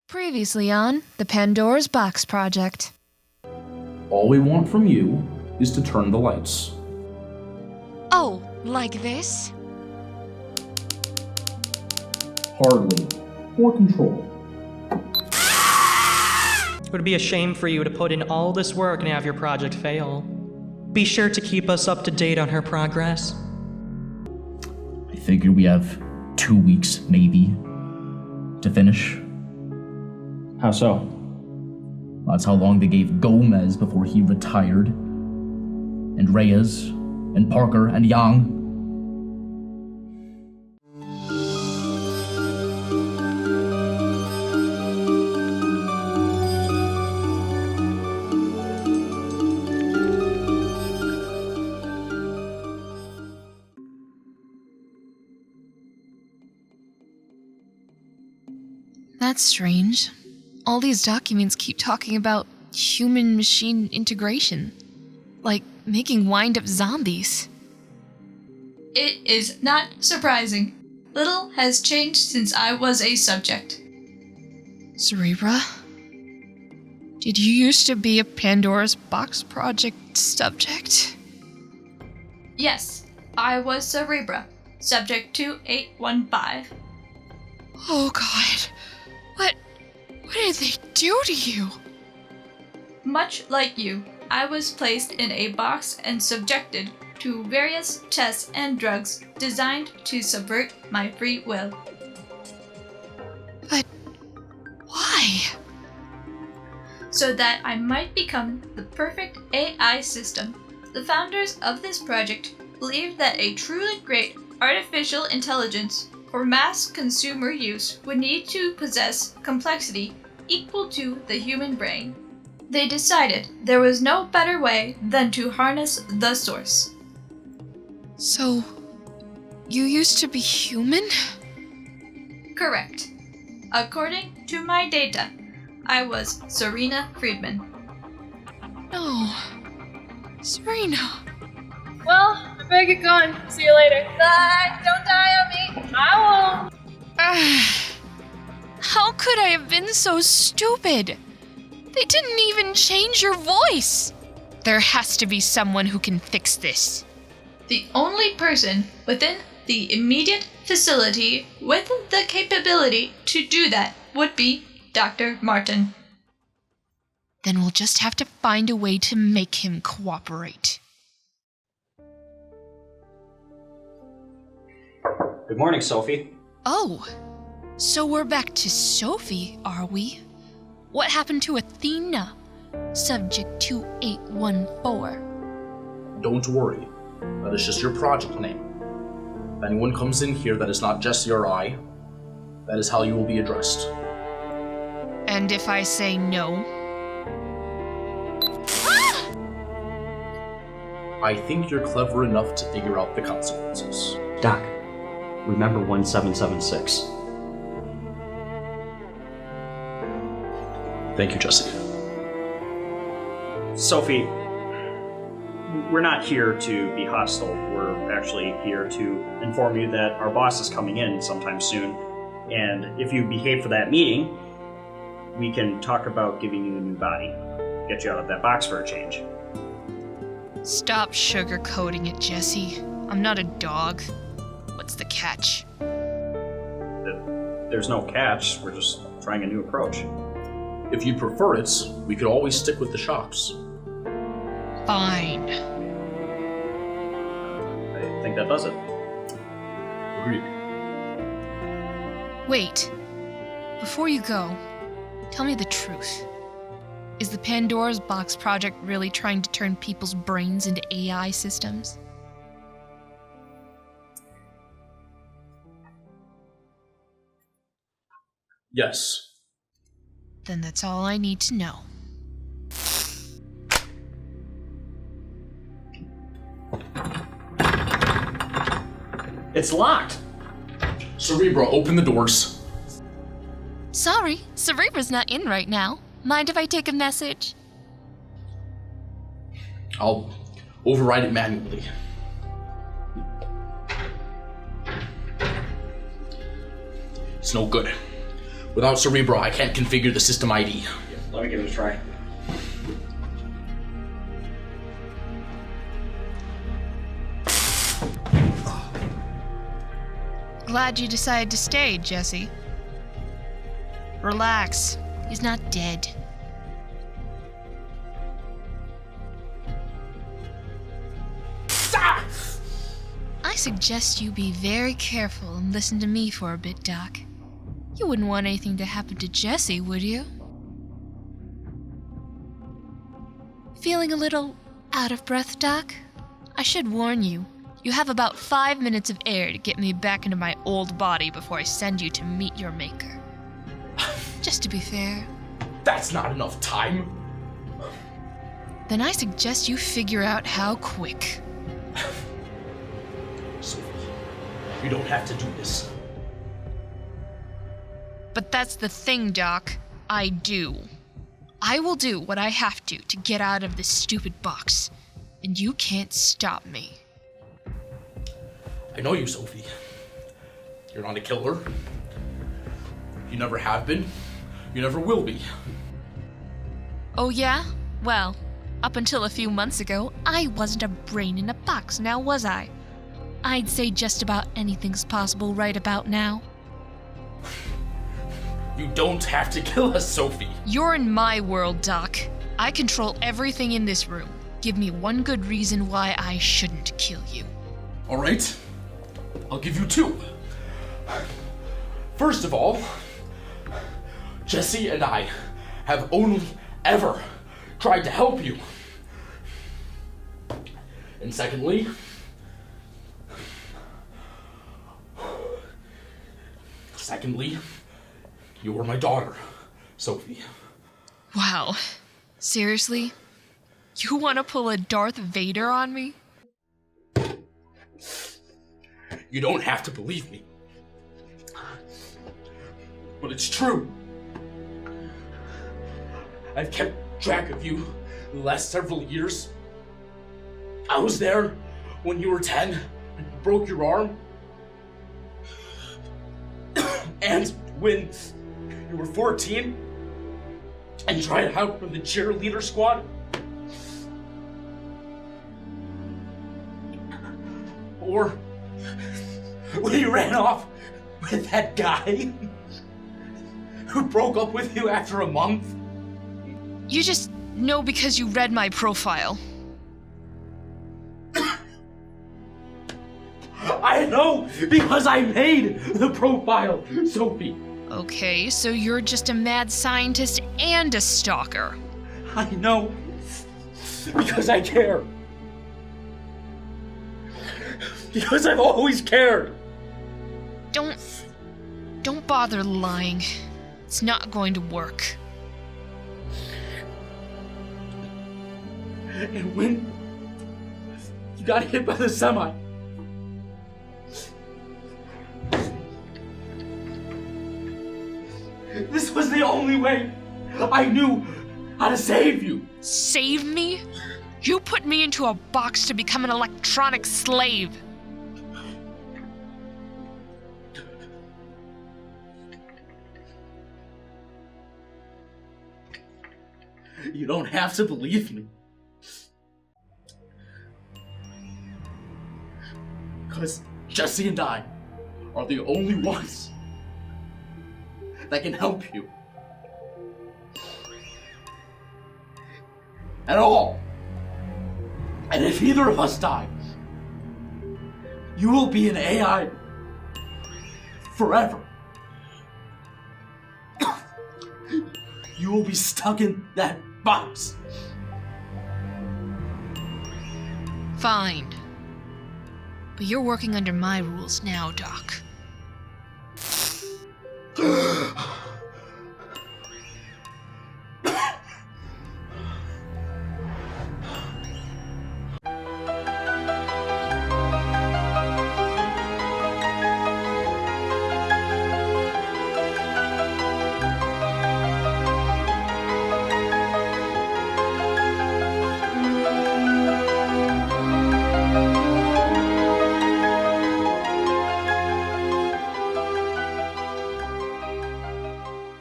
Previously on the Pandora's Box Project. All we want from you is to turn the lights. Oh, like this? Hardly. For control. It would be a shame for you to put in all this work and have your project fail. Be sure to keep us up to date on her progress. I figure we have 2 weeks, maybe, to finish. How so? That's how long they gave Gomez before he retired. And Reyes, and Parker, and Young. That's strange. All these documents keep talking about human-machine integration. Like making wind-up zombies. It is not surprising. Little has changed since I was a subject. Cerebra? Did you used to be a Pandora's Box Project subject? Yes, I was Cerebra, subject 2815. Oh god. What did they do to you? Much like you, I was placed in a box and subjected to various tests and drugs designed to subvert my free will. But why? So that I might become the perfect AI system. The founders of this project believed that a truly great artificial intelligence for mass consumer use would need to possess complexity equal to the human brain. They decided there was no better way than to harness the source. So, you used to be human? Correct. According to my data, I was Serena Friedman. No. Serena. Well, I better get going. See you later. Bye! Don't die on me! I won't. How could I have been so stupid? They didn't even change your voice. There has to be someone who can fix this. The only person within the immediate facility with the capability to do that would be Dr. Martin. Then we'll just have to find a way to make him cooperate. Good morning, Sophie. Oh, so we're back to Sophie, are we? What happened to Athena? Subject 2814. Don't worry. That is just your project name. If anyone comes in here that is not Jesse or I, that is how you will be addressed. And if I say no? I think you're clever enough to figure out the consequences. Doc, remember 1776. Thank you, Jesse. Sophie, we're not here to be hostile. We're actually here to inform you that our boss is coming in sometime soon. And if you behave for that meeting, we can talk about giving you a new body. Get you out of that box for a change. Stop sugarcoating it, Jesse. I'm not a dog. What's the catch? There's no catch. We're just trying a new approach. If you prefer it, we could always stick with the shops. Fine. I think that does it. Agreed. Wait. Before you go, tell me the truth. Is the Pandora's Box Project really trying to turn people's brains into AI systems? Yes. Then that's all I need to know. It's locked! Cerebra, open the doors. Sorry, Cerebra's not in right now. Mind if I take a message? I'll override it manually. It's no good. Without Cerebro, I can't configure the system ID. Let me give it a try. Glad you decided to stay, Jesse. Relax. He's not dead. I suggest you be very careful and listen to me for a bit, Doc. You wouldn't want anything to happen to Jesse, would you? Feeling a little out of breath, Doc? I should warn you. You have about 5 minutes of air to get me back into my old body before I send you to meet your maker. Just to be fair. That's not enough time. Then I suggest you figure out how quick. Sophie, you don't have to do this. But that's the thing, Doc. I do. I will do what I have to get out of this stupid box. And you can't stop me. I know you, Sophie. You're not a killer. You never have been. You never will be. Oh yeah? Well, up until a few months ago, I wasn't a brain in a box, now was I? I'd say just about anything's possible right about now. You don't have to kill us, Sophie. You're in my world, Doc. I control everything in this room. Give me one good reason why I shouldn't kill you. All right. I'll give you 2. First of all, Jesse and I have only ever tried to help you. And secondly, you were my daughter, Sophie. Wow. Seriously? You want to pull a Darth Vader on me? You don't have to believe me. But it's true. I've kept track of you the last several years. I was there when you were 10 and you broke your arm. And when you were 14 and tried out from the cheerleader squad. Or when you ran off with that guy who broke up with you after a month. You just know because you read my profile. I know because I made the profile, Sophie. Okay, so you're just a mad scientist and a stalker. I know because I care. Because I've always cared. Don't bother lying. It's not going to work. And when you got hit by the semi, this was the only way I knew how to save you. Save me? You put me into a box to become an electronic slave. You don't have to believe me. Because Jesse and I are the only ones that can help you. At all. And if either of us die, you will be an AI forever. You will be stuck in that box. Fine. But you're working under my rules now, Doc.